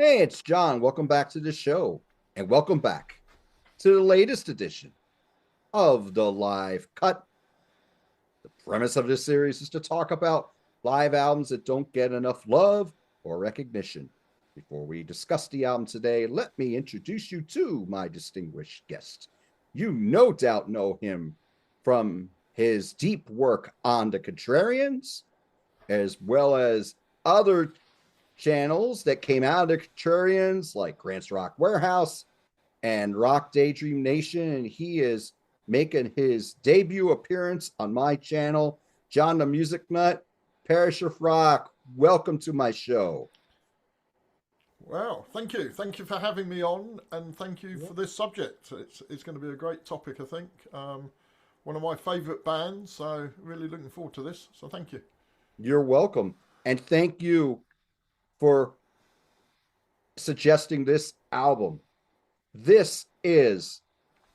Hey, it's John. Welcome back to the show, and welcome back to the latest edition of the Live Cut. The premise of this series is to talk about live albums that don't get enough love or recognition. Before we discuss the album today, let me introduce you to my distinguished guest. You no doubt know him from his deep work on the Contrarians, as well as other channels that came out of the Contrarians, like Grant's Rock Warehouse and Rock Daydream Nation. And he is making his debut appearance on my channel, John the Music Nut, Parish of Rock. Welcome to my show. Well, thank you. Thank you for having me on, and thank you for this subject. It's going to be a great topic, I think. One of my favourite bands, so really looking forward to this. So thank you. You're welcome. And thank you for suggesting this album. This is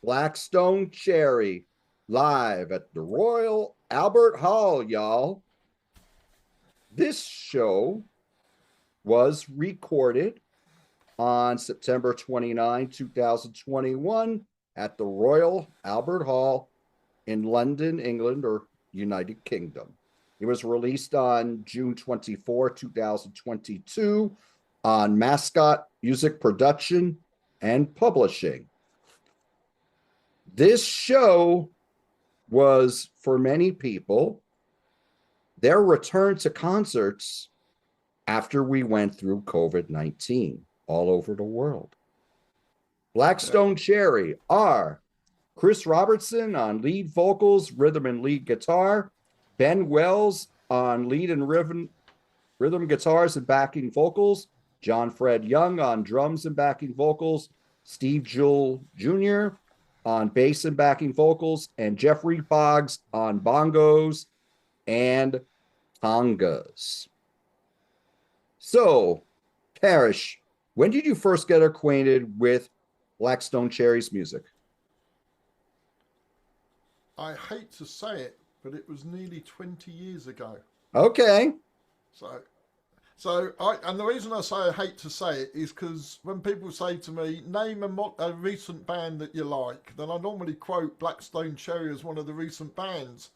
Blackstone Cherry live at the Royal Albert Hall, y'all. This show was recorded on September 29, 2021 at the Royal Albert Hall in London, England, or United Kingdom. It was released on June 24, 2022 on Mascot Music Production and Publishing. This show was, for many people, their return to concerts after we went through COVID-19 all over the world. Blackstone Cherry are Chris Robertson on lead vocals, rhythm and lead guitar, Ben Wells on lead and rhythm guitars and backing vocals, John Fred Young on drums and backing vocals, Steve Jewell Jr. on bass and backing vocals, and Jeffrey Boggs on bongos and congas. So, Parish, when did you first get acquainted with Blackstone Cherry's music? I hate to say it, but it was nearly 20 years ago. Okay. And the reason I say I hate to say it is because when people say to me, name a recent band that you like, then I normally quote Blackstone Cherry as one of the recent bands.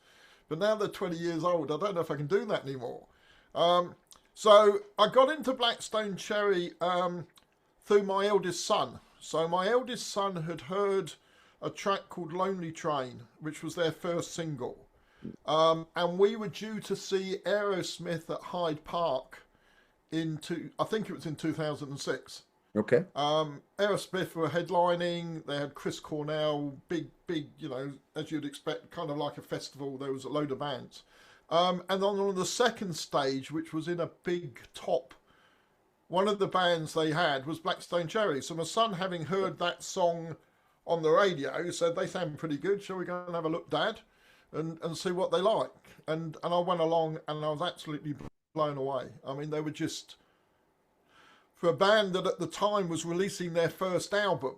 But now they're 20 years old, I don't know if I can do that anymore. So I got into Blackstone Cherry through my eldest son. So my eldest son had heard a track called Lonely Train, which was their first single. And we were due to see Aerosmith at Hyde Park I think it was in 2006. Okay. Aerosmith were headlining. They had Chris Cornell, big, as you'd expect, kind of like a festival. There was a load of bands. And on the second stage, which was in a big top, one of the bands they had was Blackstone Cherry. So my son, having heard that song on the radio, said, they sound pretty good. Shall we go and have a look, Dad? And see what they like. And I went along and I was absolutely blown away. I mean, they were just, for a band that at the time was releasing their first album,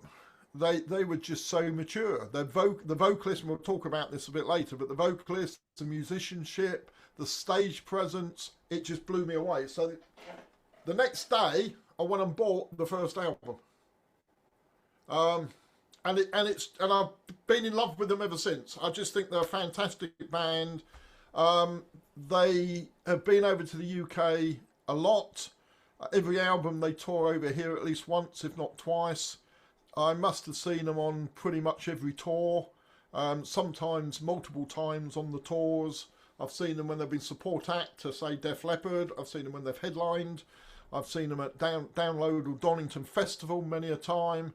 they were just so mature. The vocalist, and we'll talk about this a bit later, but the vocalist, the musicianship, the stage presence, it just blew me away. So the next day, I went and bought the first album. And I've been in love with them ever since. I just think they're a fantastic band. They have been over to the UK a lot. Every album they tour over here at least once, if not twice. I must have seen them on pretty much every tour, sometimes multiple times on the tours. I've seen them when they've been support act to, say, Def Leppard. I've seen them when they've headlined. I've seen them at Download or Donington Festival many a time.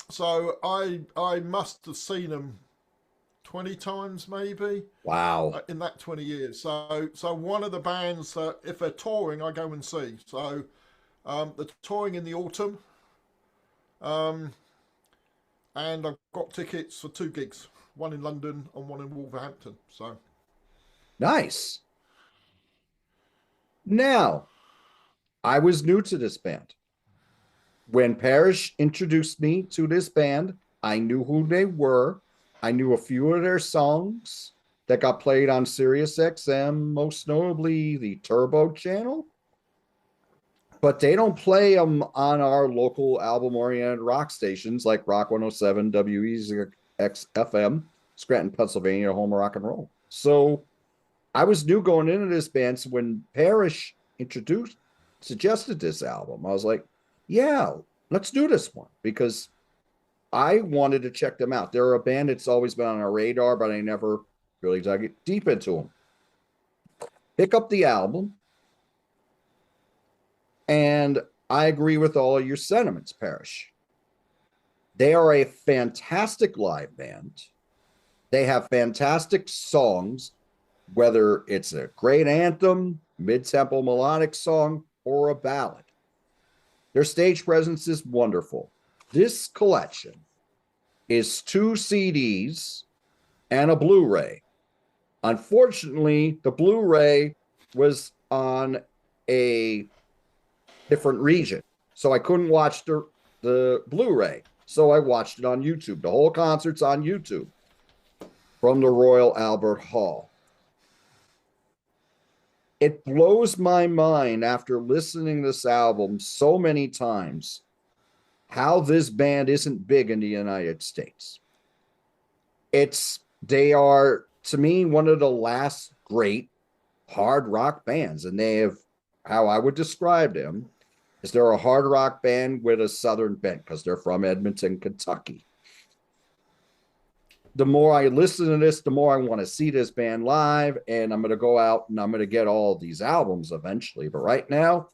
So I must have seen them 20 times maybe. Wow. In that 20 years. So one of the bands that if they're touring, I go and see. So they're touring in the autumn. And I've got tickets for 2 gigs, one in London and one in Wolverhampton. So Nice. Now, I was new to this band. When Parrish introduced me to this band, I knew who they were. I knew a few of their songs that got played on Sirius XM, most notably the Turbo channel. but they don't play them on our local album-oriented rock stations like Rock 107, WEXFM, Scranton, Pennsylvania, home of rock and roll. So I was new going into this band. So when Parish suggested this album, I was like, yeah, let's do this one, because I wanted to check them out. They're a band that's always been on our radar, but I never really dug it deep into them. Pick up the album, and I agree with all of your sentiments, Parish. They are a fantastic live band. They have fantastic songs, whether it's a great anthem, mid-tempo melodic song, or a ballad. Their stage presence is wonderful. This collection is 2 CDs and a Blu-ray. Unfortunately, the Blu-ray was on a different region, so I couldn't watch the Blu-ray. So I watched it on YouTube. The whole concert's on YouTube from the Royal Albert Hall. It blows my mind after listening to this album so many times how this band isn't big in the United States. They are, to me, one of the last great hard rock bands, and they have, how I would describe them, is they're a hard rock band with a southern bent, because they're from Edmonton, Kentucky. The more I listen to this, the more I want to see this band live, and I'm going to go out and I'm going to get all of these albums eventually. But right now,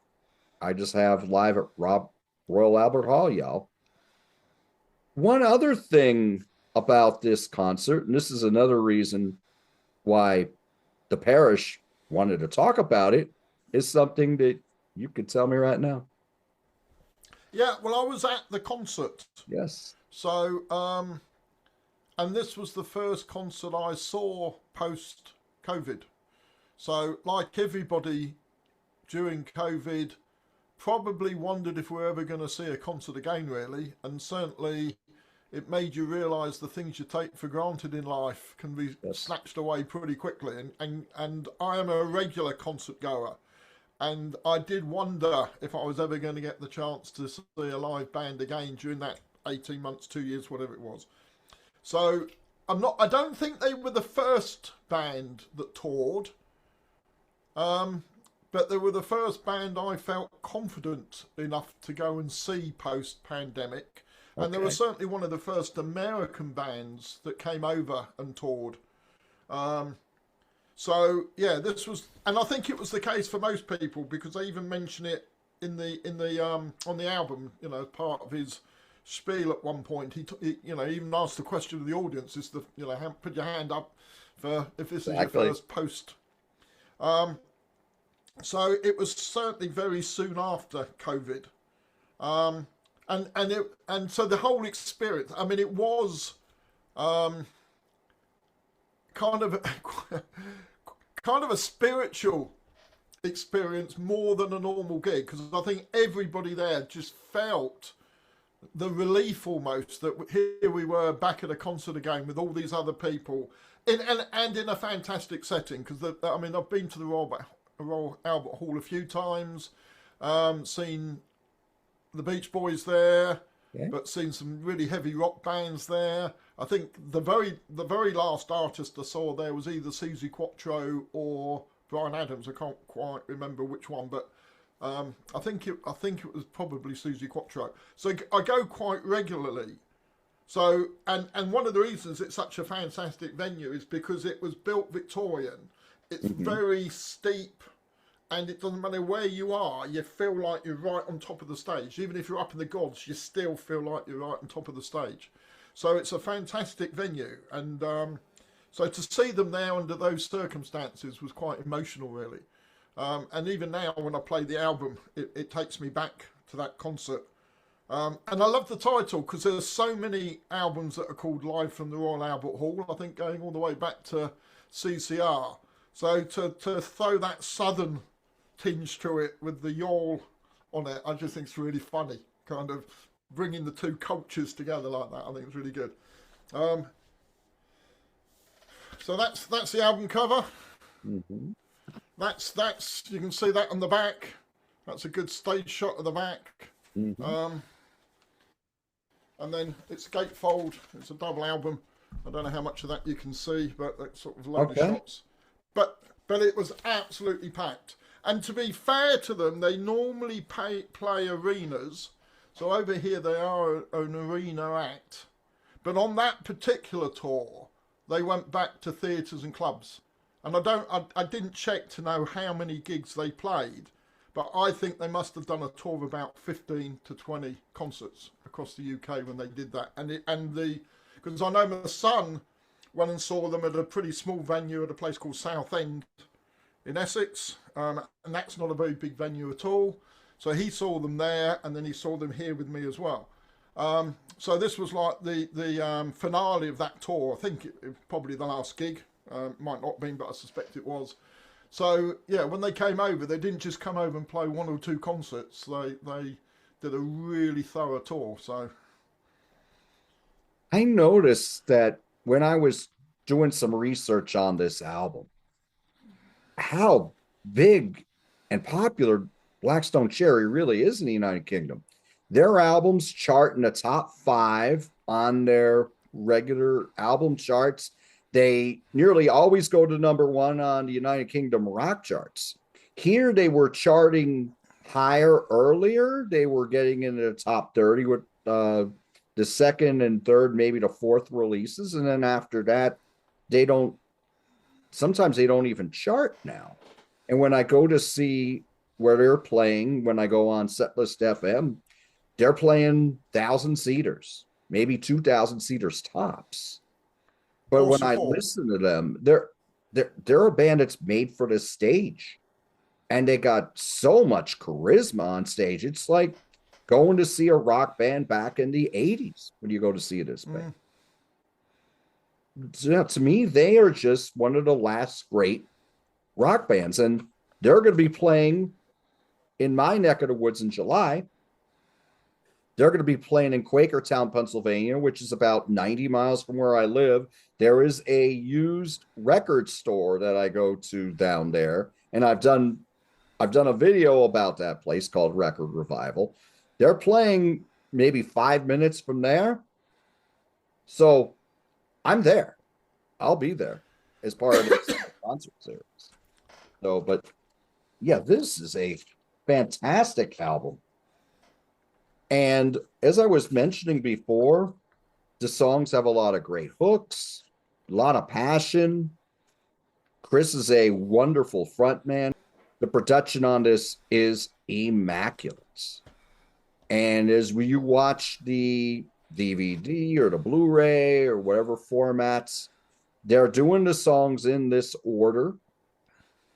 I just have live at Royal Albert Hall, y'all. One other thing about this concert, and this is another reason why the Parish wanted to talk about it, is something that you could tell me right now. Yeah, well, I was at the concert. Yes. So, and this was the first concert I saw post-COVID. So, like everybody during COVID, probably wondered if we're ever going to see a concert again, really. And certainly it made you realise the things you take for granted in life can be snatched away pretty quickly. And I am a regular concert goer. And I did wonder if I was ever going to get the chance to see a live band again during that 18 months, 2 years, whatever it was. So I don't think they were the first band that toured. But they were the first band I felt confident enough to go and see post-pandemic. Okay. And they were certainly one of the first American bands that came over and toured. So yeah, this was, and I think it was the case for most people, because they even mention it in the on the album. You know, as part of his spiel at one point, he even asked the question of the audience: "Is put your hand up for if this is your first post?" So it was certainly very soon after COVID, and so the whole experience. I mean, it was kind of a spiritual experience more than a normal gig, because I think everybody there just felt the relief almost that here we were back at a concert again with all these other people and in a fantastic setting. Because I mean, I've been to the Royal Albert Hall a few times, seen the Beach Boys there, but seen some really heavy rock bands there. I think the very last artist I saw there was either Suzi Quatro or Bryan Adams. I can't quite remember which one, but I think it was probably Suzi Quatro. So I go quite regularly. So and one of the reasons it's such a fantastic venue is because it was built Victorian. It's very steep, and it doesn't matter where you are, you feel like you're right on top of the stage. Even if you're up in the gods, you still feel like you're right on top of the stage. So it's a fantastic venue, and so to see them there under those circumstances was quite emotional, really. And even now, when I play the album, it takes me back to that concert. And I love the title, because there's so many albums that are called Live from the Royal Albert Hall, I think going all the way back to CCR. So to throw that southern tinge to it with the yawl on it, I just think it's really funny, kind of bringing the two cultures together like that. I think it's really good. So that's the album cover. That's you can see that on the back. That's a good stage shot of the back. Mhm. And then it's a gatefold. It's a double album. I don't know how much of that you can see, but that's sort of a load of Okay. shots. But it was absolutely packed. And to be fair to them, they normally play arenas. So over here they are an arena act. But on that particular tour, they went back to theatres and clubs. And I didn't check to know how many gigs they played, but I think they must have done a tour of about 15 to 20 concerts across the UK when they did that. Because I know my son went and saw them at a pretty small venue at a place called Southend in Essex, and that's not a very big venue at all. So he saw them there, and then he saw them here with me as well. So this was like the finale of that tour. I think it probably the last gig. Might not have been, but I suspect it was. So yeah, when they came over, they didn't just come over and play one or two concerts. They did a really thorough tour. So I noticed that when I was doing some research on this album, how big and popular Blackstone Cherry really is in the United Kingdom. Their albums chart in the top 5 on their regular album charts. They nearly always go to #1 on the United Kingdom rock charts. Here they were charting higher earlier. They were getting into the top 30 with the second and third, maybe the fourth releases. And then after that, they don't, sometimes they don't even chart now. And when I go to see where they're playing, when I go on Setlist FM, they're playing 1,000-seaters, maybe 2,000-seaters tops. But when awesome I tour. listen to them, they're a band that's made for this stage, and they got so much charisma on stage. It's like going to see a rock band back in the 80s when you go to see this band. So, yeah, to me, they are just one of the last great rock bands, and they're going to be playing in my neck of the woods in July. They're going to be playing in Quakertown, Pennsylvania, which is about 90 miles from where I live. There is a used record store that I go to down there, and I've done a video about that place called Record Revival. They're playing maybe 5 minutes from there. So I'm there. I'll be there as part of this concert series. So, but yeah, this is a fantastic album. And as I was mentioning before, the songs have a lot of great hooks, a lot of passion. Chris is a wonderful frontman. The production on this is immaculate. And as you watch the DVD or the Blu-ray or whatever formats, they're doing the songs in this order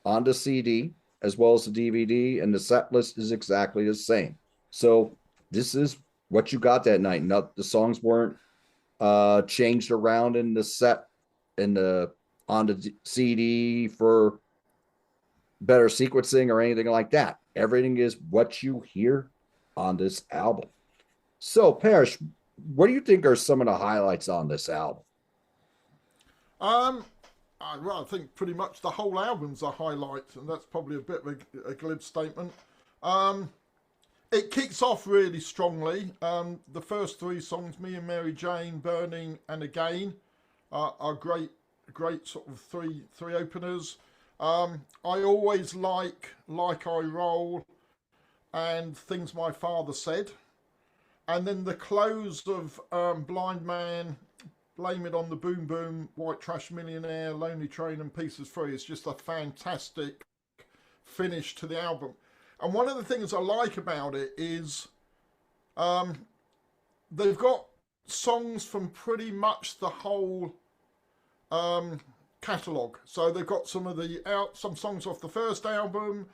on the CD as well as the DVD, and the set list is exactly the same. So this is what you got that night. Now, the songs weren't changed around in the set in the on the CD for better sequencing or anything like that. Everything is what you hear on this album. So, Parish, what do you think are some of the highlights on this album? Um, I think pretty much the whole album's a highlight, and that's probably a bit of a glib statement. Um, it kicks off really strongly. The first 3 songs, Me and Mary Jane, Burning, and Again, are great sort of three openers. I always like I Roll and Things My Father Said. And then the close of Blind Man, Blame It on the Boom Boom, White Trash Millionaire, Lonely Train, and Pieces Free is just a fantastic finish to the album. And one of the things I like about it is they've got songs from pretty much the whole catalogue. So they've got some songs off the first album.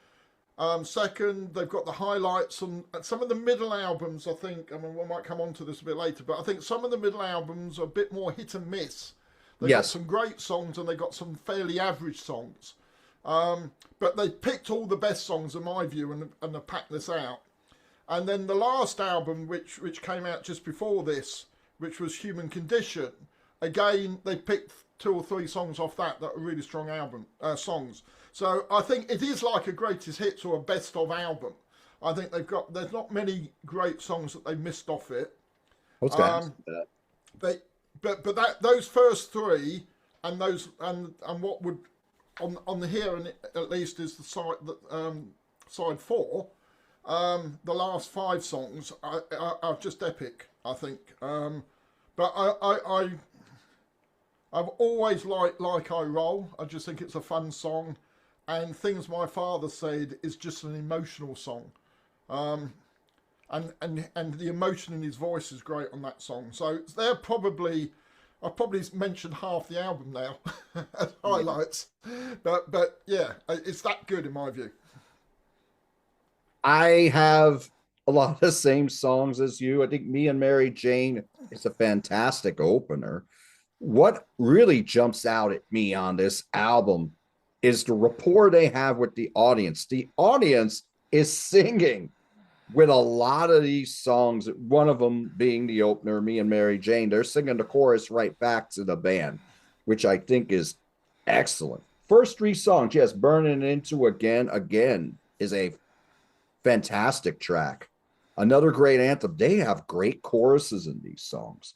Second, they've got the highlights and some of the middle albums. I think, I mean, we might come on to this a bit later, but I think some of the middle albums are a bit more hit and miss. They've got some great songs and they've got some fairly average songs. But they picked all the best songs, in my view, and they packed this out. And then the last album, which came out just before this, which was Human Condition, again, they picked 2 or 3 songs off that are really strong songs. So I think it is like a greatest hits or a best of album. I think there's not many great songs that they missed off it. I was gonna ask Um, that. they, but that those first three and those and what would on the here and at least is the side four. The last five songs are just epic, I think. But I've always liked Like I Roll. I just think it's a fun song, and Things My Father Said is just an emotional song. Um, and the emotion in his voice is great on that song. So they're probably I've probably mentioned half the album now as highlights, but yeah, it's that good in my view. I have a lot of the same songs as you. I think Me and Mary Jane is a fantastic opener. What really jumps out at me on this album is the rapport they have with the audience. The audience is singing with a lot of these songs, one of them being the opener, Me and Mary Jane. They're singing the chorus right back to the band, which I think is excellent. First three songs, yes, Burning Into Again is a fantastic track. Another great anthem. They have great choruses in these songs.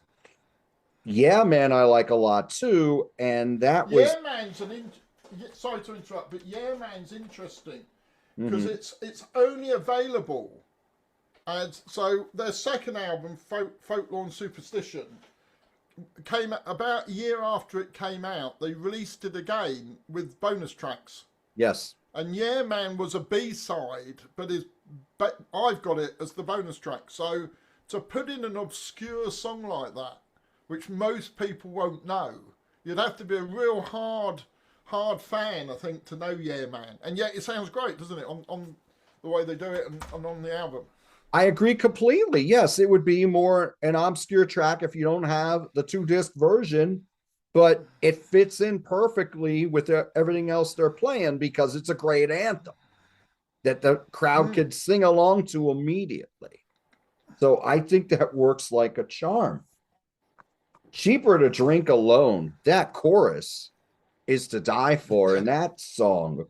Yeah, man, I like a lot too. And that was Yeah, man's sorry to interrupt, but Yeah, man's interesting because mhm. it's only available. And so their second album, Folklore and Superstition, came about a year after it came out. They released it again with bonus tracks. Yes. And Yeah Man was a B side, but I've got it as the bonus track. So to put in an obscure song like that, which most people won't know, you'd have to be a real hard fan, I think, to know Yeah Man. And yet it sounds great, doesn't it, on the way they do it and on the album. I agree completely. Yes, it would be more an obscure track if you don't have the 2 disc version, but it fits in perfectly with everything else they're playing because it's a great anthem that the crowd Mm. could sing along to immediately. So I think that works like a charm. Cheaper to Drink Alone, that chorus is to die for. And that song,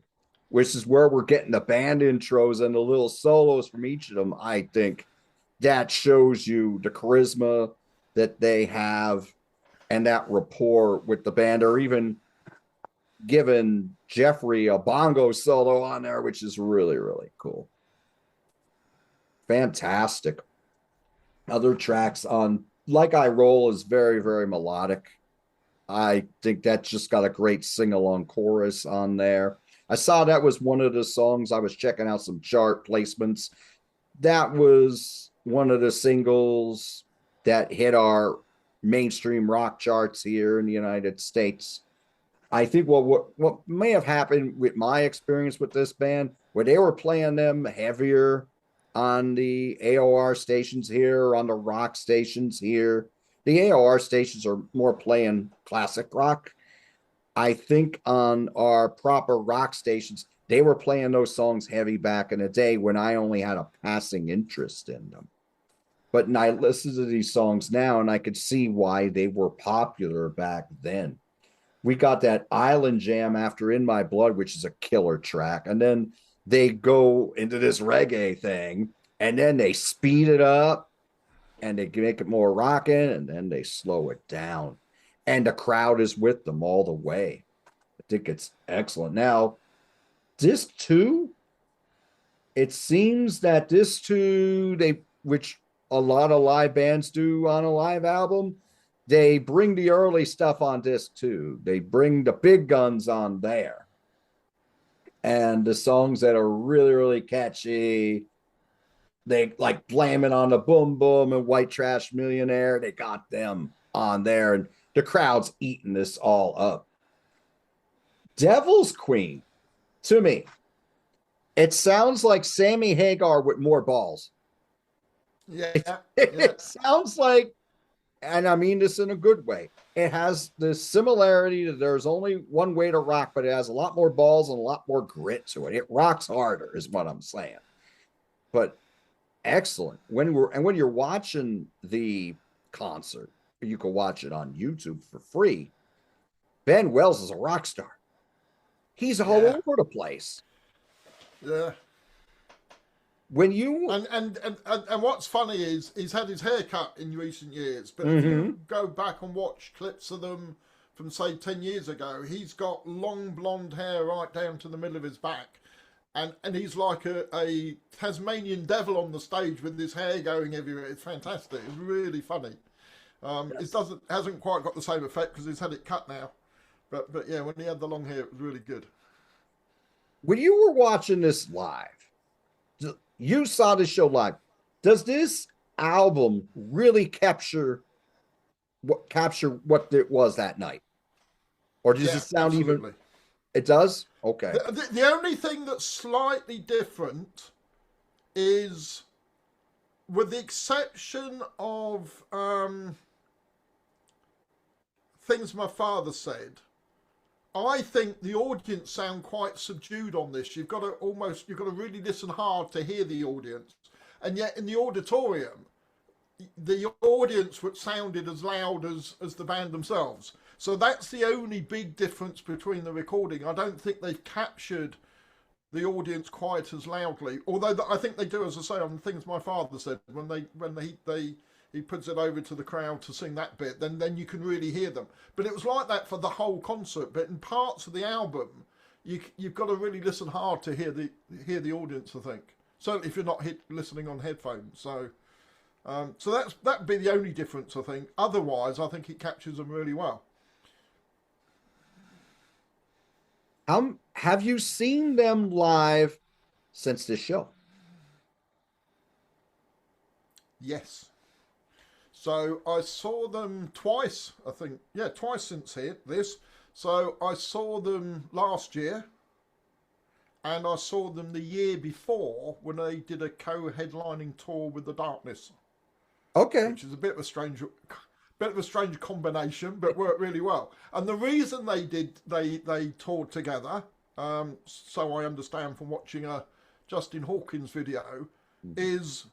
which is where we're getting the band intros and the little solos from each of them, I think that shows you the charisma that they have and that rapport with the band, or even giving Jeffrey a bongo solo on there, which is really, really cool. Fantastic. Other tracks on Like I Roll is very, very melodic. I think that's just got a great sing along chorus on there. I saw that was one of the songs. I was checking out some chart placements. That was one of the singles that hit our mainstream rock charts here in the United States. I think what may have happened with my experience with this band, where they were playing them heavier on the AOR stations here, on the rock stations here. The AOR stations are more playing classic rock. I think on our proper rock stations, they were playing those songs heavy back in the day when I only had a passing interest in them. But I listen to these songs now and I could see why they were popular back then. We got that Island Jam after In My Blood, which is a killer track. And then they go into this reggae thing and then they speed it up and they make it more rocking and then they slow it down. And the crowd is with them all the way. I think it's excellent. Now, disc two, it seems that disc two, which a lot of live bands do on a live album, they bring the early stuff on disc two. They bring the big guns on there. And the songs that are really, really catchy, they like Blaming on the Boom Boom and White Trash Millionaire. They got them on there. And the crowd's eating this all up. Devil's Queen, to me, it sounds like Sammy Hagar with more balls. Yeah, It, yeah. it sounds like, and I mean this in a good way, it has the similarity that there's only one way to rock, but it has a lot more balls and a lot more grit to it. It rocks harder, is what I'm saying. But excellent. When you're watching the concert, you can watch it on YouTube for free. Ben Wells is a rock star. He's all Yeah, over the place. yeah. When you And what's funny is he's had his hair cut in recent years, but if Mhm. you go back and watch clips of them from say 10 years ago, he's got long blonde hair right down to the middle of his back. And he's like a Tasmanian devil on the stage with his hair going everywhere. It's fantastic. It's really funny. It Yes. hasn't quite got the same effect because he's had it cut now. But yeah, when he had the long hair, it was really good. When you were watching this live, you saw the show live. Does this album really capture what it was that night? Or does it Yeah, sound even absolutely. it does? Okay. The only thing that's slightly different is, with the exception of things my father said, I think the audience sound quite subdued on this. You've got to really listen hard to hear the audience, and yet in the auditorium, the audience sounded as loud as the band themselves. So that's the only big difference between the recording. I don't think they've captured the audience quite as loudly. Although I think they do, as I say, on things my father said, when he puts it over to the crowd to sing that bit, then you can really hear them. But it was like that for the whole concert. But in parts of the album, you've got to really listen hard to hear the audience, I think. Certainly if you're not listening on headphones. So that'd be the only difference, I think. Otherwise, I think it captures them really well. Have you seen them live since this show? Yes. So I saw them twice, I think. Yeah, twice since this. So I saw them last year, and I saw them the year before when they did a co-headlining tour with The Darkness, Okay. which is a bit of a strange combination, but worked really well. And the reason they toured together, so I understand from watching a Justin Hawkins video, is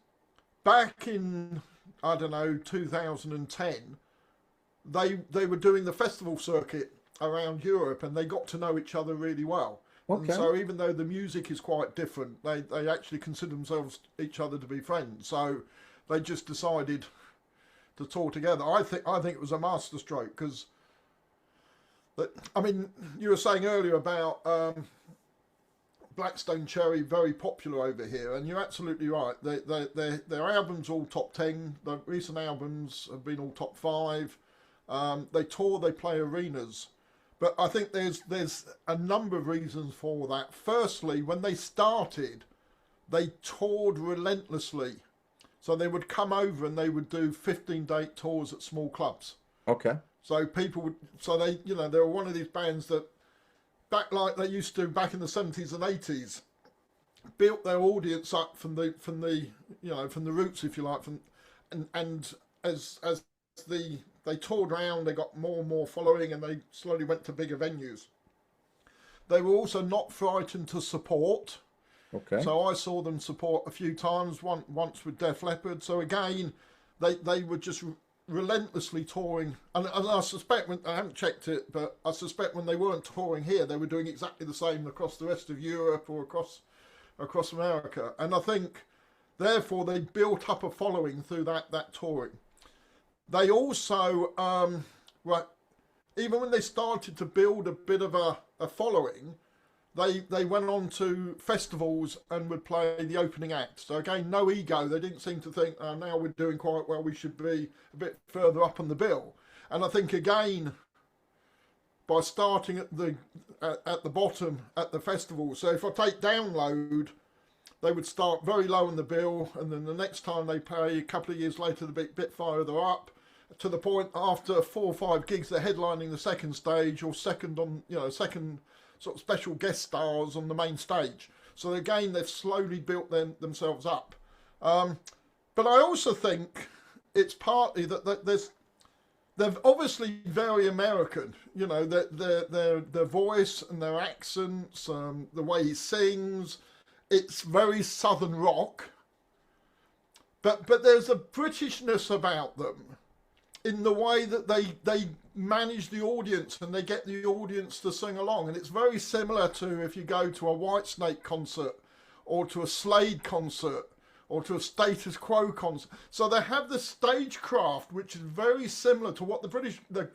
back in, I don't know, 2010, they were doing the festival circuit around Europe, and they got to know each other really well. Okay. And so even though the music is quite different, they actually consider themselves each other to be friends. So they just decided to tour together. I think it was a masterstroke because, I mean, you were saying earlier about Blackstone Cherry very popular over here, and you're absolutely right. Their albums all top 10. The recent albums have been all top 5. They tour, they play arenas. But I think there's a number of reasons for that. Firstly, when they started, they toured relentlessly. So they would come over and they would do 15-date tours at small clubs. Okay. So they were one of these bands that, back like they used to back in the 70s and 80s, built their audience up from the roots, if you like, and as they toured around, they got more and more following, and they slowly went to bigger venues. They were also not frightened to support. Okay. So I saw them support a few times, once with Def Leppard. So again, they were just relentlessly touring. And I suspect, I haven't checked it, but I suspect when they weren't touring here, they were doing exactly the same across the rest of Europe or across America. And I think, therefore, they built up a following through that touring. They also, even when they started to build a bit of a following, they went on to festivals and would play the opening act. So again, no ego. They didn't seem to think, now we're doing quite well, we should be a bit further up on the bill. And I think, again, by starting at the bottom at the festival, so if I take Download, they would start very low on the bill, and then the next time they play, a couple of years later, they're a bit further up, to the point after 4 or 5 gigs, they're headlining the second stage, or second sort of special guest stars on the main stage. So again, they've slowly built themselves up. But I also think it's partly that they're obviously very American. You know, their voice and their accents, the way he sings, it's very Southern rock. But there's a Britishness about them in the way that they manage the audience and they get the audience to sing along. And it's very similar to if you go to a Whitesnake concert or to a Slade concert, or to a Status Quo concert. So they have the stagecraft, which is very similar to what the British, the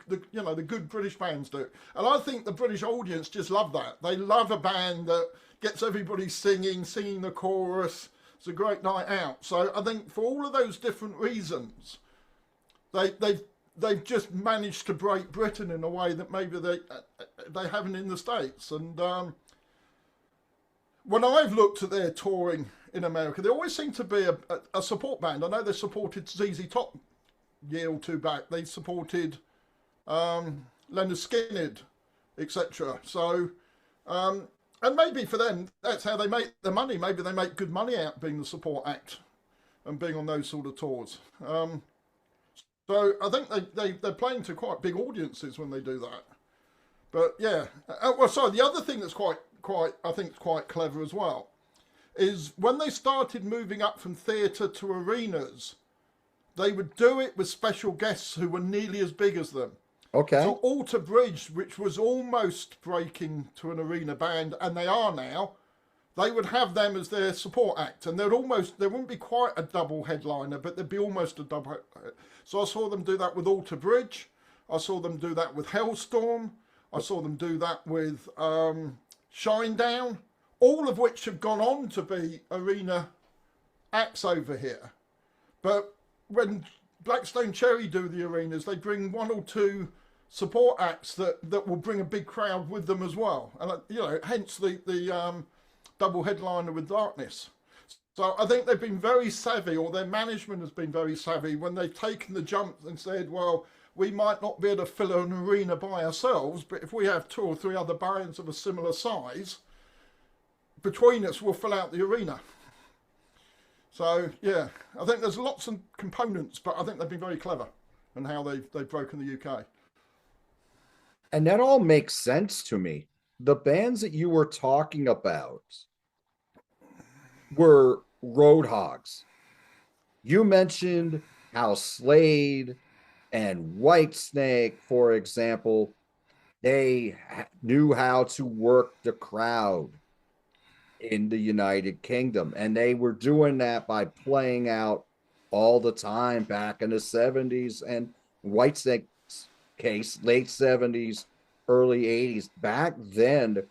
good British bands do. And I think the British audience just love that. They love a band that gets everybody singing the chorus. It's a great night out. So I think for all of those different reasons, they've just managed to break Britain in a way that maybe they haven't in the States. And when I've looked at their touring in America, there always seemed to be a support band. I know they supported ZZ Top a year or two back. They supported Leonard Skinner, etc. So, and maybe for them, that's how they make their money. Maybe they make good money out being the support act and being on those sort of tours. So I think they're playing to quite big audiences when they do that. But yeah, the other thing that's quite I think quite clever as well is when they started moving up from theatre to arenas, they would do it with special guests who were nearly as big as them. Okay. So Alter Bridge, which was almost breaking to an arena band, and they are now, they would have them as their support act, and there wouldn't be quite a double headliner, but there'd be almost a double. So I saw them do that with Alter Bridge. I saw them do that with Hellstorm. I saw them do that with Shinedown, all of which have gone on to be arena acts over here. But when Blackstone Cherry do the arenas, they bring one or two support acts that will bring a big crowd with them as well. And hence the double headliner with Darkness. So I think they've been very savvy, or their management has been very savvy when they've taken the jump and said, well, we might not be able to fill an arena by ourselves, but if we have 2 or 3 other bands of a similar size, between us we'll fill out the arena. So yeah, I think there's lots of components, but I think they've been very clever in how they've broken the UK. And that all makes sense to me. The bands that you were talking about were Roadhogs. You mentioned how Slade and Whitesnake, for example, they knew how to work the crowd in the United Kingdom. And they were doing that by playing out all the time back in the 70s. And Whitesnake's case, late 70s, early 80s. Back then,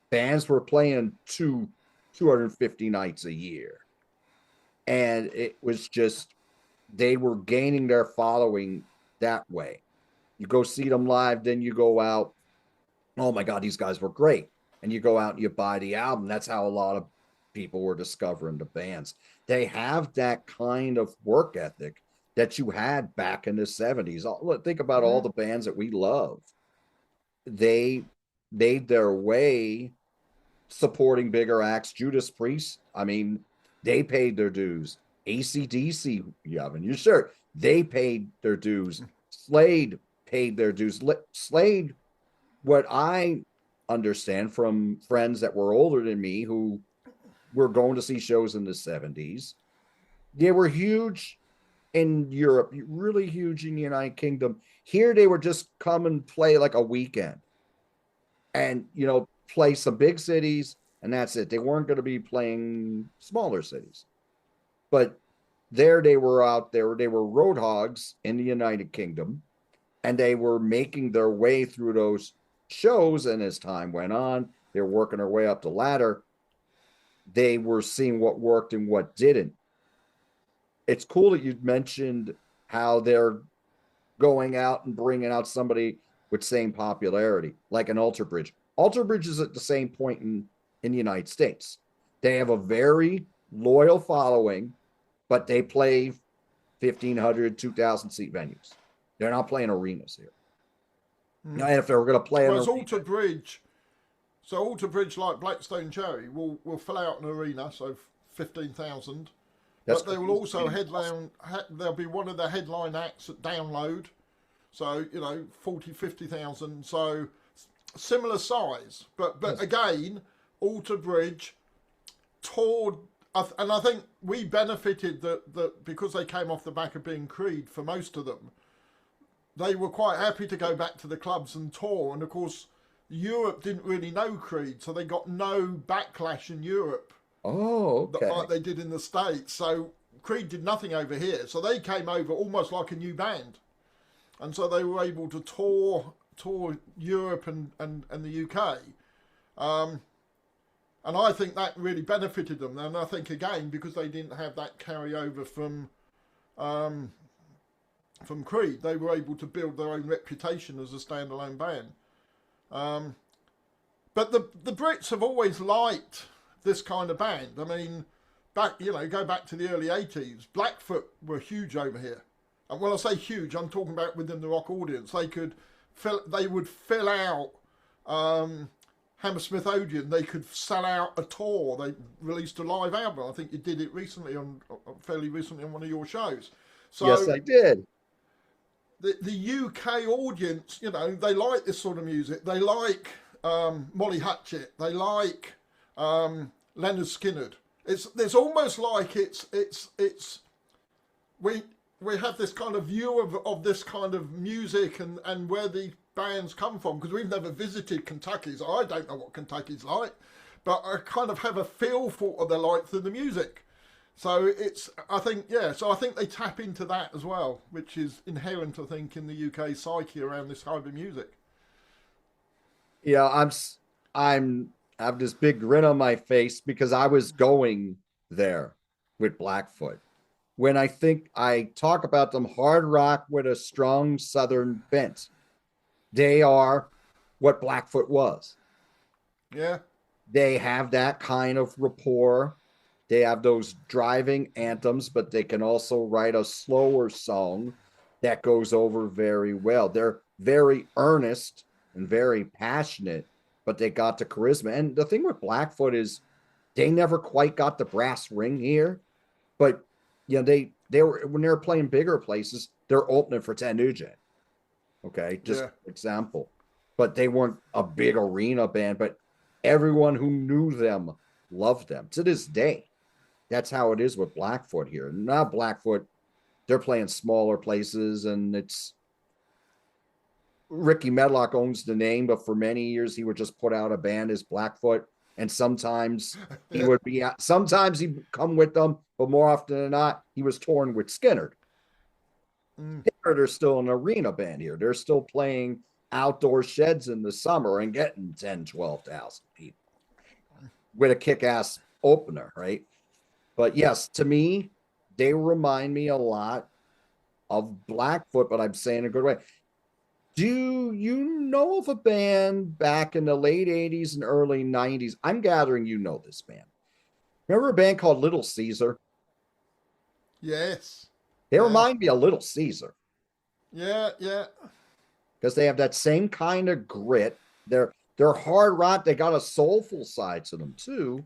bands were playing 250 nights a year. And it was just, they were gaining their following that way. You go see them live, then you go out, oh my God, these guys were great. And you go out and you buy the album. That's how a lot of people were discovering the bands. They have that kind of work ethic that you had back in the 70s. Think about all the bands that we love. They made their way supporting bigger acts. Judas Priest, I mean, they paid their dues. AC/DC, Yavin, you sure? They paid their dues. Slade paid their dues. Slade, what I understand from friends that were older than me who were going to see shows in the 70s, they were huge in Europe, really huge in the United Kingdom. Here they would just come and play like a weekend and, play some big cities, and that's it. They weren't going to be playing smaller cities. But there they were out there. They were Roadhogs in the United Kingdom, and they were making their way through those shows. And as time went on, they're working their way up the ladder. They were seeing what worked and what didn't. It's cool that you mentioned how they're going out and bringing out somebody with same popularity, like an Alter Bridge. Alter Bridge is at the same point in the United States. They have a very loyal following, but they play 1,500, 2,000 seat venues. They're not playing arenas here. And if they were going to play Alter Bridge, like Blackstone Cherry, will fill out an arena, so 15,000. But they will also headline. There'll be one of the headline acts at Download, so 40, 50,000. So similar size, but yes. Again, Alter Bridge toured, and I think we benefited that because they came off the back of being Creed for most of them. They were quite happy to go back to the clubs and tour, and of course Europe didn't really know Creed, so they got no backlash in Europe Oh, okay. like they did in the States. So Creed did nothing over here. So they came over almost like a new band. And so they were able to tour Europe and the UK. Um, and I think that really benefited them. And I think, again, because they didn't have that carryover um, from Creed, they were able to build their own reputation as a standalone band. Um, but the Brits have always liked this kind of band. I mean, go back to the early 80s. Blackfoot were huge over here. And when I say huge, I'm talking about within the rock audience. They would fill out Hammersmith Odeon. They could sell out a tour. They released a live album. I think you did it fairly recently on one of your shows. So Yes, I did. the UK audience, they like this sort of music. They like Molly Hatchet. They like Leonard Skinner. It's almost like we have this kind of view of this kind of music and where the bands come from, because we've never visited Kentucky, so I don't know what Kentucky's like, but I kind of have a feel for what they're like through the music. So I think they tap into that as well, which is inherent, I think, in the UK psyche around this kind of music. Yeah, I have this big grin on my face because I was going there with Blackfoot. When I talk about them, hard rock with a strong Southern bent. They are what Blackfoot was. Yeah. They have that kind of rapport. They have those driving anthems, but they can also write a slower song that goes over very well. They're very earnest and very passionate, but they got the charisma. And the thing with Blackfoot is they never quite got the brass ring here, but they were, when they were playing bigger places, they're opening for Ted Nugent. Okay, just example. But they weren't a big arena band, but everyone who knew them loved them to this day. That's how it is with Blackfoot here. Now Blackfoot, they're playing smaller places, and it's Ricky Medlock owns the name, but for many years he would just put out a band as Blackfoot, and sometimes he would be out, sometimes he'd come with them, but more often than not, he was touring with Skinner. Skinner are still an arena band here. They're still playing outdoor sheds in the summer and getting 10, 12,000 people with a kick-ass opener, right? But yes, to me, they remind me a lot of Blackfoot, but I'm saying in a good way. Do you know of a band back in the late 80s and early 90s? I'm gathering you know this band. Remember a band called Little Caesar? Yes. They remind me of Little Caesar. Yeah. Because they have that same kind of grit. They're hard rock. They got a soulful side to them too.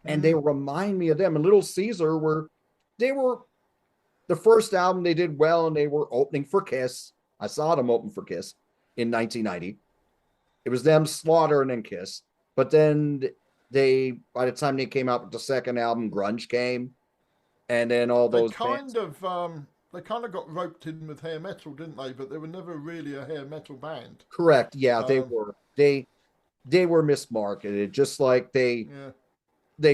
And they remind me of them. And Little Caesar were the first album they did well, and they were opening for Kiss. I saw them open for Kiss in 1990. It was them, Slaughter, and then Kiss. But then by the time they came out with the second album, grunge came. And then all those they kind of got roped in with hair metal, didn't they? But they were never really a hair metal band. Correct. Yeah, they were. They were mismarketed, just like they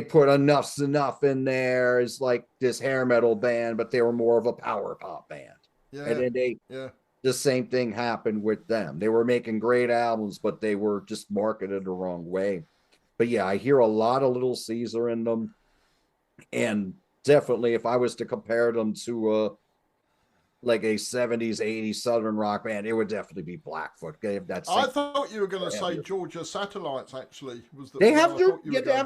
put Enough's Enough in there as like this hair metal band, but they were more of a power pop band. Yeah. And then the same thing happened with them. They were making great albums, but they were just marketed the wrong way. But yeah, I hear a lot of Little Caesar in them. And definitely, if I was to compare them to like a 70s, 80s Southern rock band, it would definitely be Blackfoot. I thought you were going to say Georgia Satellites. Actually, they have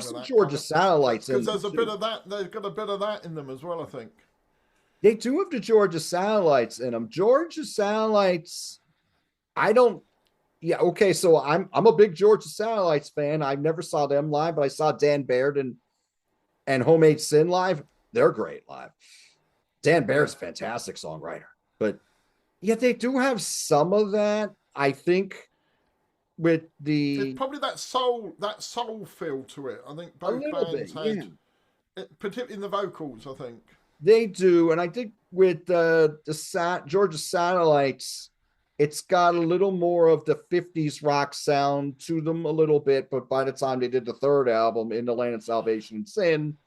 some Georgia Satellites because there's a bit of that. They've got a bit of that in them as well, I think. They do have the Georgia Satellites in them. Georgia Satellites, okay, so I'm a big Georgia Satellites fan. I never saw them live, but I saw Dan Baird and Homemade Sin live. They're great live. Dan Baird's a fantastic songwriter. But yeah, they do have some of that. I think with it's probably that soul feel to it. I think both bands had, particularly in the vocals, I think. They do, and I think with the Georgia Satellites, It's got a little more of the 50s rock sound to them a little bit, but by the time they did the third album, In the Land of Salvation and Sin,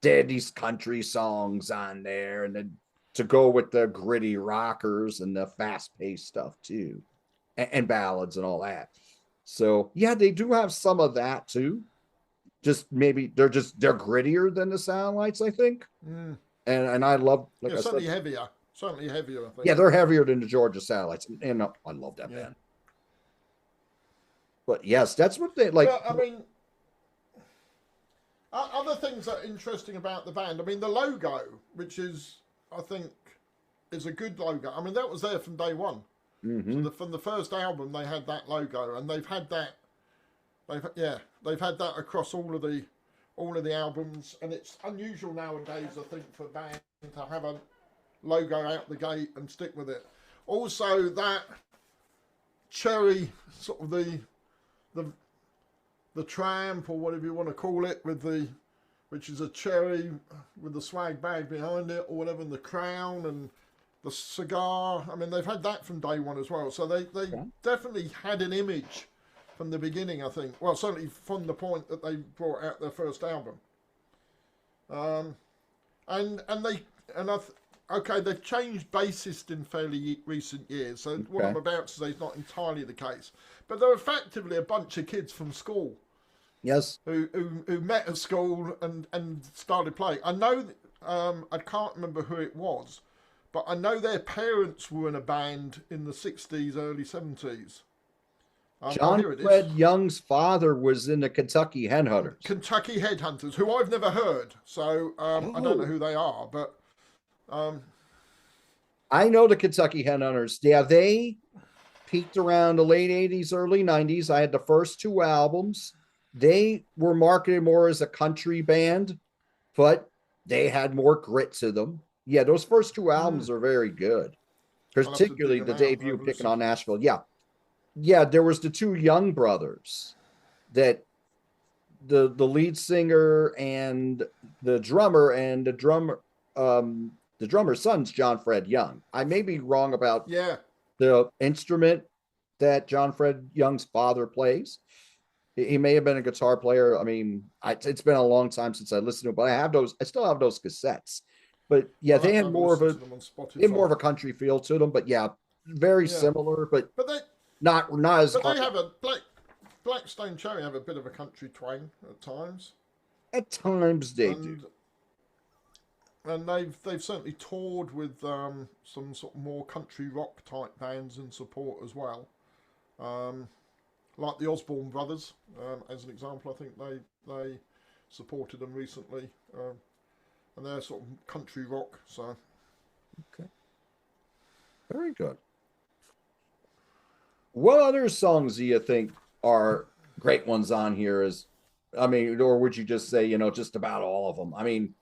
they had these country songs on there, and then to go with the gritty rockers and the fast-paced stuff too, and ballads and all that. So yeah, they do have some of that too. Just maybe they're grittier than the Soundlights, I think. And I love, like Yeah, I certainly said, heavier. Certainly heavier, I think. yeah, they're heavier than the Georgia Satellites, and I love that band. But yes, that's what they like. But I mean, other things that are interesting about the band. I mean, the logo, which is, I think, is a good logo. I mean, that was there from day one. So from the first album, they had that logo, and they've had that. They've had that across all of the albums, and it's unusual nowadays, I think, for bands to have a logo out the gate and stick with it. Also, that cherry, sort of the tramp, or whatever you want to call it, which is a cherry with the swag bag behind it or whatever, and the crown and the cigar. I mean, they've had that from day one as well. So they definitely had an image from the beginning, I think. Well, certainly from the point that they brought out their first album. They've changed bassist in fairly recent years. So what I'm about to say is not entirely the case. But they're effectively a bunch of kids from school. Yes. Who met at school and started playing. I know, I can't remember who it was, but I know their parents were in a band in the 60s, early 70s. John Fred Young's father was in the Kentucky Headhunters. Kentucky Headhunters, who I've never heard. So I don't know who they are, but... I know the Kentucky Headhunters. Yeah, they peaked around the late 80s, early 90s. I had the first two albums. They were marketed more as a country band, but they had more grit to them. Yeah, those first two albums are very good, particularly the debut, Picking on Nashville. Yeah, there was the two Young brothers that the lead singer and the drummer's son's John Fred Young. I may be wrong about the instrument that John Fred Young's father plays. He may have been a guitar player. I mean, it's been a long time since I listened to it, but I still have those cassettes. But yeah, they had more of a country feel to them. But yeah, very similar, but they, not as. But they have a Black Stone Cherry have a bit of a country twang at times. At times they do. And they've certainly toured with some sort of more country rock type bands in support as well, like the Osborne Brothers, as an example. I think they supported them recently, and they're sort of country rock. So, okay, very good. What other songs do you think are great ones on here? Or would you just say just about all of them? I mean,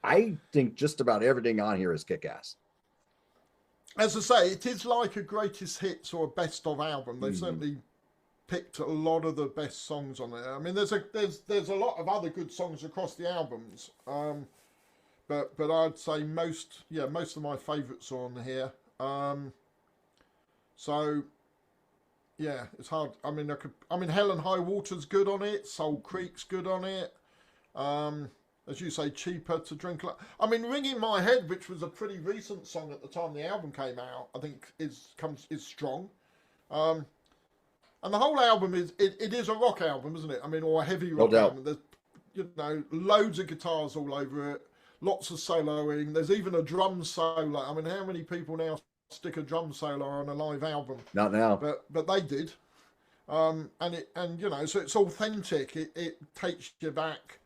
I think just about everything on here is kick-ass. As I say, it is like a greatest hits or a best of album. They've certainly picked a lot of the best songs on there. I mean, there's a lot of other good songs across the albums, but I'd say most of my favourites are on here. So yeah, it's hard. I mean, Hell and High Water's good on it. Soul Creek's good on it. As you say, Cheaper to Drink. I mean, Ringing My Head, which was a pretty recent song at the time the album came out, I think is strong. And the whole album it is a rock album, isn't it? I mean, or a heavy rock album. There's loads of guitars all over it, lots of soloing. There's even a drum solo. I mean, how many people now stick a drum solo on a live album? Not now. But they did. So it's authentic. It takes you back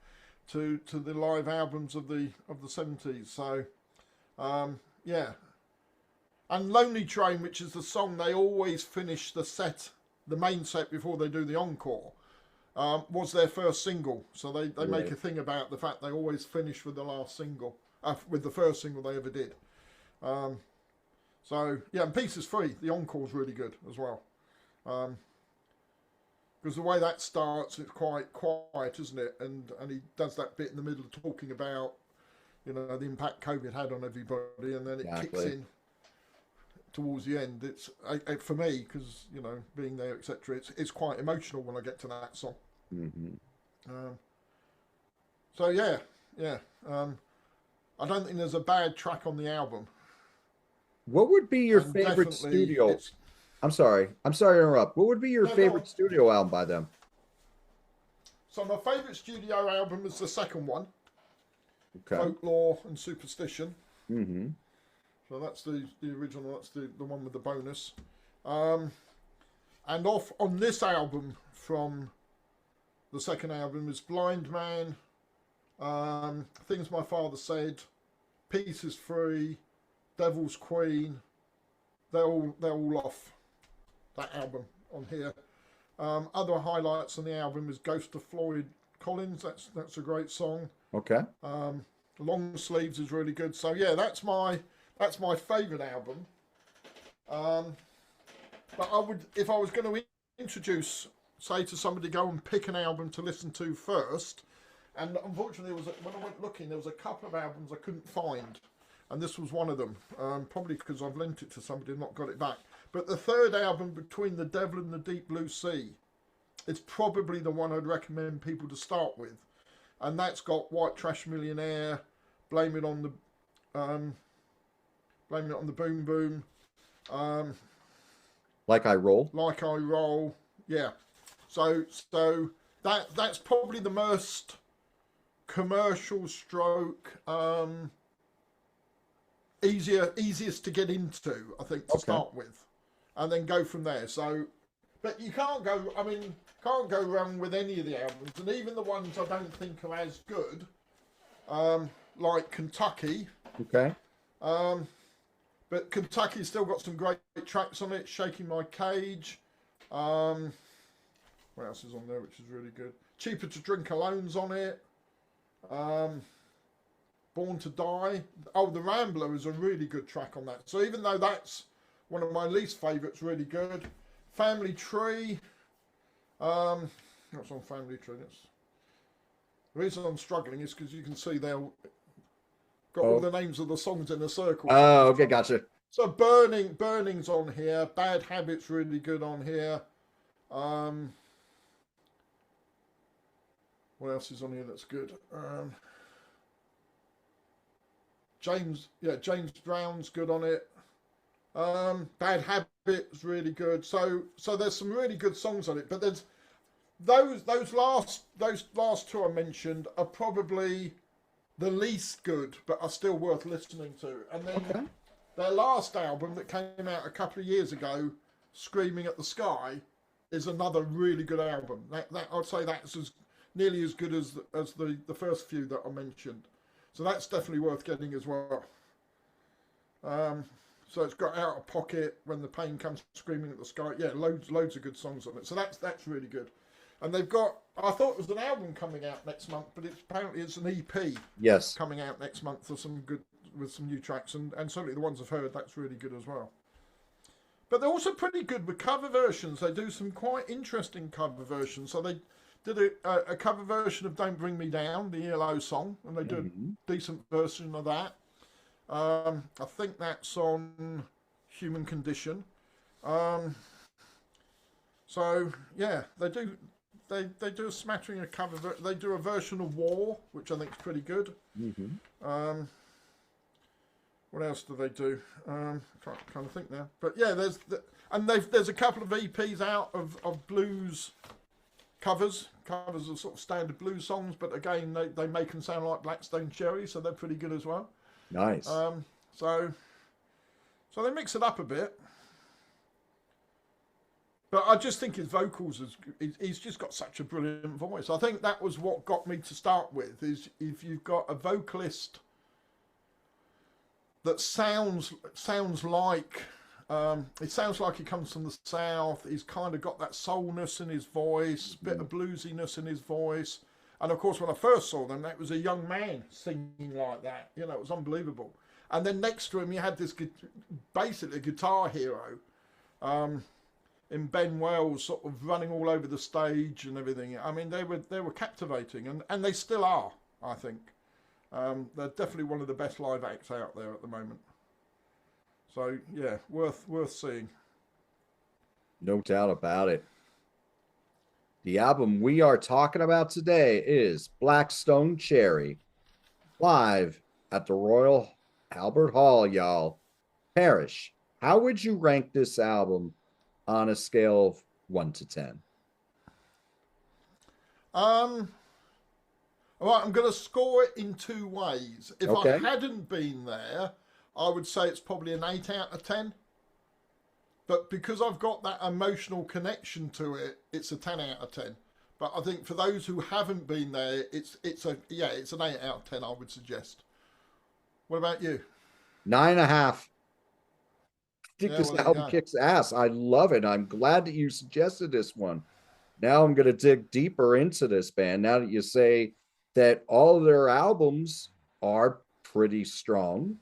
to the live albums of the 70s. So yeah. And Lonely Train, which is the song they always finish the main set before they do the encore, was their first single. So they make a thing about the fact they always finish with the last single, with the first single they ever did. So yeah, and Peace is Free, the encore's really good as well. Because the way that starts, it's quite quiet, isn't it? And he does that bit in the middle talking about, the impact COVID had on everybody, and then it kicks in. towards the end. It's for me, because you know, being there, etc. It's quite emotional when I get to that song. Mm-hmm. So yeah. I don't think there's a bad track on the album. What would be your And favorite definitely, studio? it's I'm sorry. I'm sorry to interrupt. What would be your no, go on. favorite studio album by them? So my favourite studio album is the second one, Okay. Folklore and Superstition. Mm-hmm. So that's the original. That's the one with the bonus. And off on this album from the second album is Blind Man, Things My Father Said, Peace Is Free, Devil's Queen. They're all off that album on here. Other highlights on the album is Ghost of Floyd Collins. That's a great song. Okay. Long Sleeves is really good. So yeah, that's my favourite album. But I would, if I was going to introduce, say to somebody, go and pick an album to listen to first. And unfortunately, when I went looking, there was a couple of albums I couldn't find, and this was one of them. Probably because I've lent it to somebody and not got it back. But the third album, Between the Devil and the Deep Blue Sea, is probably the one I'd recommend people to start with, and that's got White Trash Millionaire, Blame It on the Boom Boom, Like I Roll. Like I Roll, yeah. So that's probably the most commercial stroke, easiest to get into, I think, to start with, and then go from there. So, but you can't go wrong with any of the albums, and even the ones I don't think are as good, like Kentucky. Okay. But Kentucky's still got some great tracks on it. Shaking My Cage. What else is on there, which is really good? Cheaper to Drink Alone's on it. Born to Die. Oh, The Rambler is a really good track on that. So even though that's one of my least favourites, really good. Family Tree. What's on Family Tree? The reason I'm struggling is because you can see they're got all the names of the songs in a circle. Oh, okay, gotcha. So Burning's on here. Bad Habits really good on here. What else is on here that's good? James Brown's good on it. Bad Habits really good. So there's some really good songs on it. But there's those last two I mentioned are probably the least good, but are still worth listening to. And then their last album that came out a couple of years ago, Screaming at the Sky, is another really good album. That I'd say that's nearly as good as the first few that I mentioned. So that's definitely worth getting as well. So it's got Out of Pocket, When the Pain Comes, Screaming at the Sky. Yeah, loads of good songs on it. So that's really good. And they've got, I thought it was an album coming out next month, but apparently it's an EP. Yes. Coming out next month with some new tracks, and certainly the ones I've heard, that's really good as well. But they're also pretty good with cover versions. They do some quite interesting cover versions. So they did a cover version of Don't Bring Me Down, the ELO song, and they did a decent version of that. I think that's on Human Condition. So yeah, they do a smattering of cover. They do a version of War, which I think is pretty good. What else do they do? Trying to think now. But yeah, there's a couple of EPs out of blues covers of sort of standard blues songs, but again they make them sound like Blackstone Cherry, so they're pretty good as well. Nice. So they mix it up a bit. But I just think his vocals, he's just got such a brilliant voice. I think that was what got me to start with, is if you've got a vocalist that sounds like, it sounds like he comes from the South, he's kind of got that soulness in his voice, bit of bluesiness in his voice. And of course, when I first saw them, that was a young man singing like that. You know, it was unbelievable. And then next to him, you had this basically guitar hero, in Ben Wells, sort of running all over the stage and everything. I mean, they were captivating, and they still are, I think. They're definitely one of the best live acts out there at the moment. So yeah, worth seeing. No doubt about it. The album we are talking about today is Blackstone Cherry, live at the Royal Albert Hall, y'all. Parish, how would you rank this album on a scale of 1 to 10? Um, all right, I'm going to score it in two ways. If I Okay. hadn't been there, I would say it's probably an 8 out of 10. But because I've got that emotional connection to it, it's a 10 out of 10. But I think for those who haven't been there, it's an 8 out of 10. I would suggest. What about you? 9.5. I think Yeah, this well there you album go. kicks ass. I love it. I'm glad that you suggested this one. Now I'm going to dig deeper into this band. Now that you say that all of their albums are pretty strong,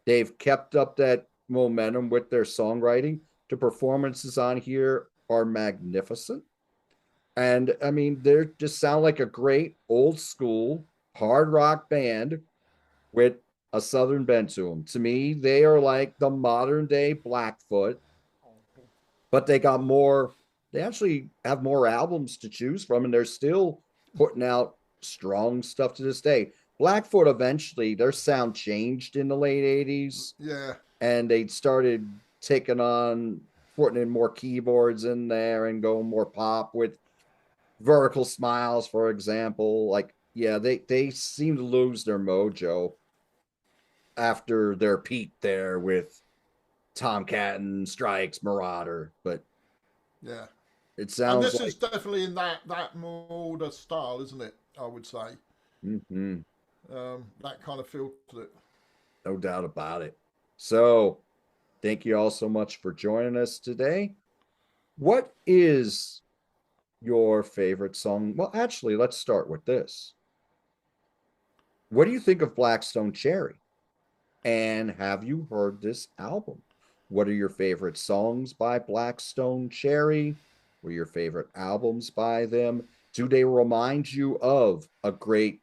they've kept up that momentum with their songwriting. The performances on here are magnificent. And I mean, they just sound like a great old school hard rock band with a southern bent to them. To me, they are like the modern day Blackfoot, but they got more, they actually have more albums to choose from, and they're still putting out strong stuff to this day. Blackfoot eventually, their sound changed in the late 80s, Yeah, and they started taking on putting in more keyboards in there and going more pop with Vertical Smiles, for example. Like, yeah, they seem to lose their mojo after their peak there with Tomcat and Strikes, Marauder, but yeah. it And sounds this is like definitely in that Mulder style, isn't it? I would say mhm, that kind of feel to it. no doubt about it. So, thank you all so much for joining us today. What is your favorite song? Well, actually, let's start with this. What do you think of Blackstone Cherry? And have you heard this album? What are your favorite songs by Blackstone Cherry? What are your favorite albums by them? Do they remind you of a great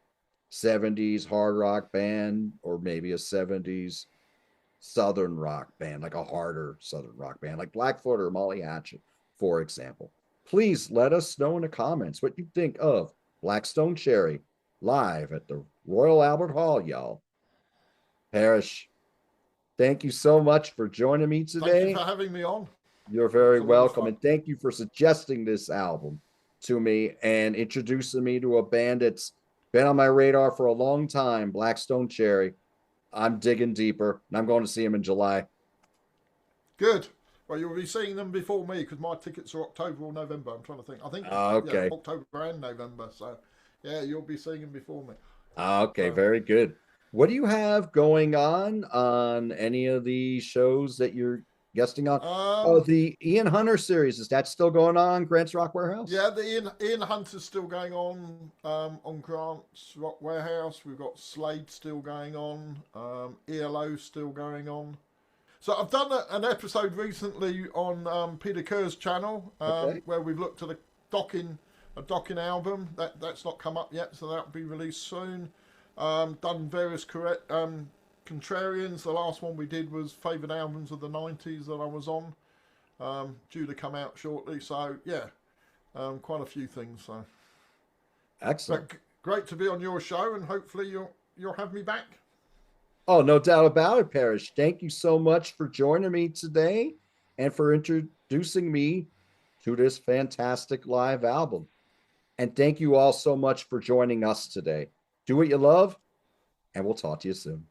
70s hard rock band or maybe a 70s southern rock band, like a harder southern rock band, like Blackfoot or Molly Hatchet, for example? Please let us know in the comments what you think of Blackstone Cherry live at the Royal Albert Hall, y'all. Parish, thank you so much for joining me Thank you today. for having me on. You're It very was a lot of welcome. fun. And thank you for suggesting this album to me and introducing me to a band that's been on my radar for a long time, Blackstone Cherry. I'm digging deeper, and I'm going to see them in July. Good. Well, you'll be seeing them before me because my tickets are October or November. I'm trying to think. I think yeah, Okay. October and November. So yeah, you'll be seeing them before me. Okay, So very good. What do you have going on any of the shows that you're guesting on? Oh, um, the Ian Hunter series, is that still going on, Grant's Rock Warehouse? yeah, the Ian Hunter's still going on Grant's Rock Warehouse. We've got Slade still going on. ELO still going on. So I've done an episode recently on Peter Kerr's channel Okay. where we've looked at a docking album that's not come up yet, so that'll be released soon. Done various Contrarians. The last one we did was favourite albums of the '90s that I was on, due to come out shortly. So yeah, quite a few things. So, Excellent. but great to be on your show, and hopefully you'll have me back. Oh, no doubt about it, Parrish. Thank you so much for joining me today and for introducing me to this fantastic live album. And thank you all so much for joining us today. Do what you love, and we'll talk to you soon.